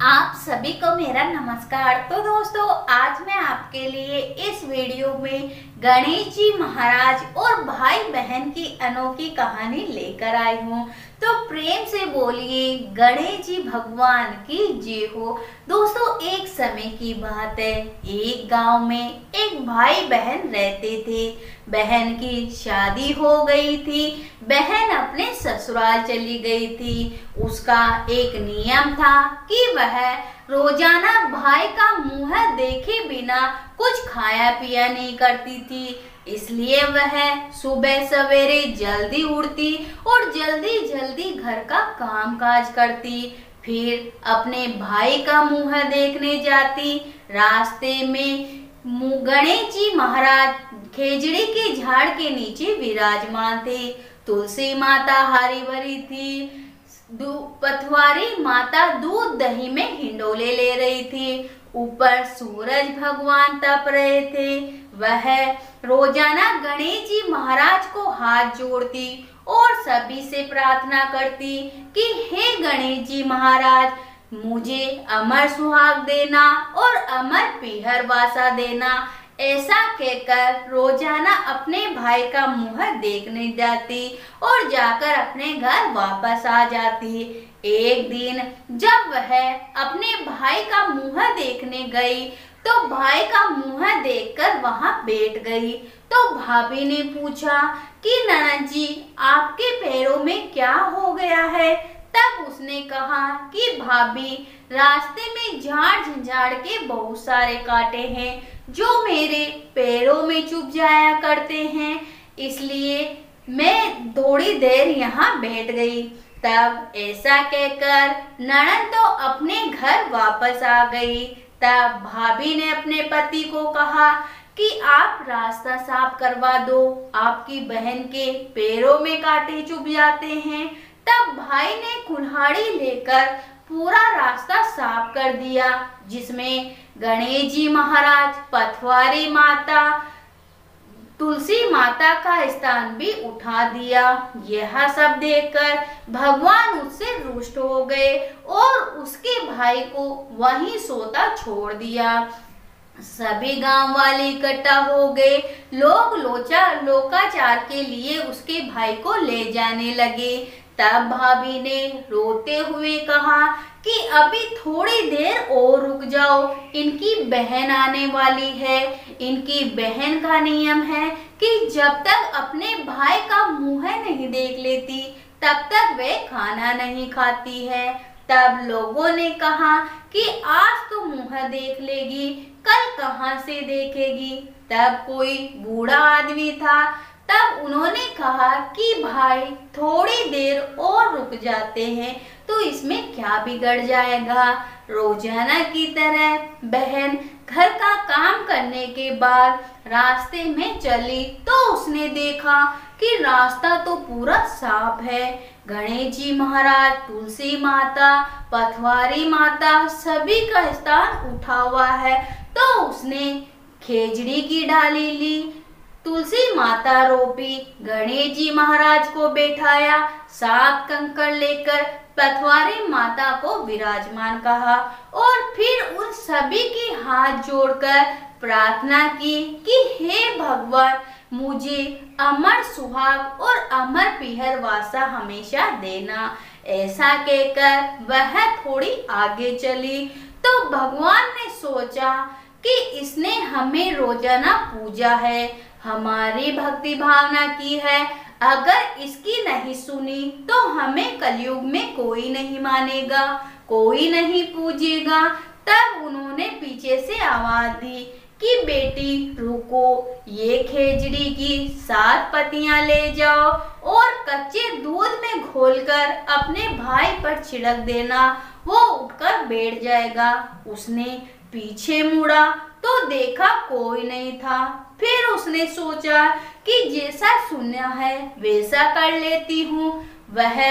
आप सभी को मेरा नमस्कार। तो दोस्तों, आज मैं आपके लिए इस वीडियो में गणेश जी महाराज और भाई बहन की अनोखी कहानी लेकर आई हूँ। तो प्रेम से बोलिए गणेश जी भगवान की जय हो। दोस्तों, एक समय की बात है, एक गांव में एक भाई बहन रहते थे। बहन की शादी हो गई थी, बहन अपने ससुराल चली गई थी। उसका एक नियम था कि वह रोजाना भाई का मुंह देखे बिना कुछ खाया पिया नहीं करती थी। इसलिए वह सुबह सवेरे जल्दी उठती और जल्दी जल्दी घर का काम काज करती, फिर अपने भाई का मुंह देखने जाती। रास्ते में गणेश जी महाराज खेजड़ी के झाड़ के नीचे विराजमान थे। तुलसी माता हरी भरी थी, पथवारी माता दूध दही में हिंडोले ले रही थी। ऊपर सूरज भगवान तप रहे थे। वह रोजाना गणेश जी महाराज को हाथ जोड़ती और सभी से प्रार्थना करती कि हे गणेश जी महाराज, मुझे अमर सुहाग देना और अमर पीहर वासा देना। ऐसा कहकर रोजाना अपने भाई का मुंह देखने जाती और जाकर अपने घर वापस आ जाती। एक दिन जब वह अपने भाई का मुंह देखने गई तो भाई का मुंह देखकर वहां बैठ गई। तो भाभी ने पूछा कि ननद जी, आपके पैरों में क्या हो गया है? तब उसने कहा कि भाभी, रास्ते में झाड़ झंझाड़ के बहुत सारे कांटे हैं जो मेरे पैरों में चुभ जाया करते हैं, इसलिए मैं थोड़ी देर यहाँ बैठ गई। तब ऐसा कहकर ननद तो अपने घर वापस आ गई। तब भाभी ने अपने पति को कहा कि आप रास्ता साफ करवा दो, आपकी बहन के पैरों में कांटे चुभ जाते हैं। तब भाई ने कुल्हाड़ी लेकर पूरा रास्ता साफ कर दिया, जिसमें गणेश जी महाराज, पथवारी माता, तुलसी माता का स्थान भी उठा दिया। यह सब देखकर भगवान उससे रुष्ट हो गए और उसके भाई को वहीं सोता छोड़ दिया। सभी गांव वाले इकट्ठा हो गए। लोग लोकाचार के लिए उसके भाई को ले जाने लगे। तब भाभी ने रोते हुए कहा कि अभी थोड़ी देर और रुक जाओ, इनकी बहन आने वाली है। इनकी बहन का नियम है कि जब तक अपने भाई का मुंह नहीं देख लेती तब तक वे खाना नहीं खाती है। तब लोगों ने कहा कि आज तो मुंह देख लेगी, कल कहाँ से देखेगी। तब कोई बूढ़ा आदमी था। तब उन्होंने कहा कि भाई, थोड़ी देर और रुक जाते हैं तो इसमें क्या बिगड़ जाएगा। रोजाना की तरह बहन घर का काम करने के बाद रास्ते में चली तो उसने देखा कि रास्ता तो पूरा साफ है। गणेश जी महाराज, तुलसी माता, पथवारी माता सभी का स्थान उठा हुआ है। तो उसने खेजड़ी की डाली ली, तुलसी माता रोपी, गणेश जी महाराज को बैठाया, 7 कंकड़ लेकर पथवारी माता को विराजमान कहा और फिर उन सभी के हाथ जोड़कर प्रार्थना की कि हे भगवान, मुझे अमर सुहाग और अमर पीहर वासा हमेशा देना। ऐसा कहकर वह थोड़ी आगे चली तो भगवान ने सोचा कि इसने हमें रोजाना पूजा है, हमारी भक्ति भावना की है, अगर इसकी नहीं सुनी तो हमें कलयुग में कोई नहीं मानेगा, कोई नहीं पूजेगा। तब उन्होंने पीछे से आवाज दी कि बेटी रुको, ये खेजड़ी की 7 पत्तियां ले जाओ और कच्चे दूध में घोलकर अपने भाई पर छिड़क देना, वो उठकर बैठ जाएगा। उसने पीछे मुड़ा तो देखा कोई नहीं था। फिर उसने सोचा कि जैसा सुना है वैसा कर लेती हूँ। वह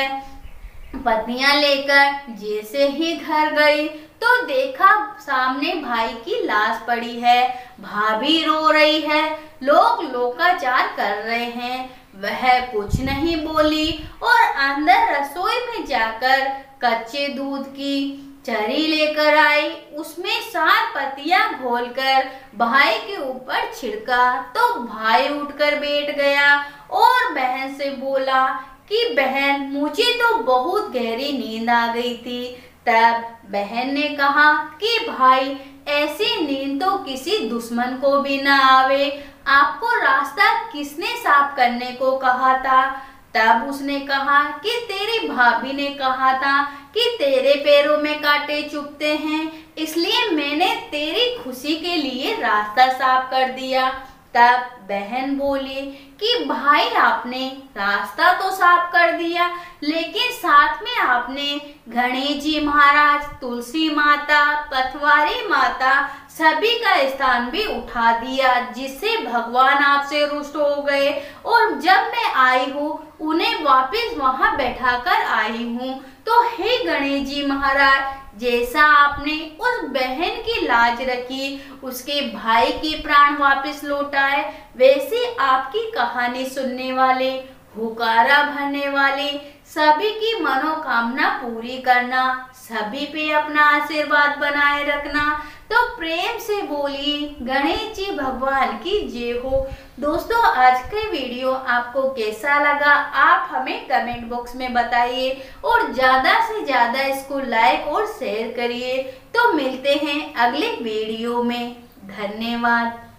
पत्तियां लेकर जैसे ही घर गई तो देखा सामने भाई की लाश पड़ी है, भाभी रो रही है, लोग लोकाचार कर रहे हैं। वह कुछ नहीं बोली और अंदर रसोई में जाकर कच्चे दूध की चरी लेकर आई, उसमें 7 पत्तियां घोलकर भाई के ऊपर छिड़का तो भाई उठकर बैठ गया और बहन से बोला कि बहन, मुझे तो बहुत गहरी नींद आ गई थी। तब बहन ने कहा कि भाई, ऐसी नींद तो किसी दुश्मन को भी ना आवे, आपको रास्ता किसने साफ करने को कहा था? तब उसने कहा कि तेरी भाभी ने कहा था कि तेरे पैरों में कांटे चुभते हैं, इसलिए मैंने तेरी खुशी के लिए रास्ता साफ कर दिया। तब बहन बोली कि भाई, आपने रास्ता तो साफ कर दिया, लेकिन साथ में आपने गणेश जी महाराज, तुलसी माता, पथवारी माता सभी का स्थान भी उठा दिया, जिससे भगवान आपसे रुष्ट हो गए और जब मैं आई हूँ उन्हें वापस वहां बैठाकर आई हूँ। तो हे गणेश जी महाराज, जैसा आपने उस बहन की लाज रखी, उसके भाई के प्राण वापस लौटाए, वैसे आपकी कहानी सुनने वाले, हुकारा भरने वाले सभी की मनोकामना पूरी करना, सभी पे अपना आशीर्वाद बनाए रखना। तो प्रेम से बोलिए गणेश जी भगवान की जय हो। दोस्तों, आज का वीडियो आपको कैसा लगा आप हमें कमेंट बॉक्स में बताइए और ज्यादा से ज्यादा इसको लाइक और शेयर करिए। तो मिलते हैं अगले वीडियो में। धन्यवाद।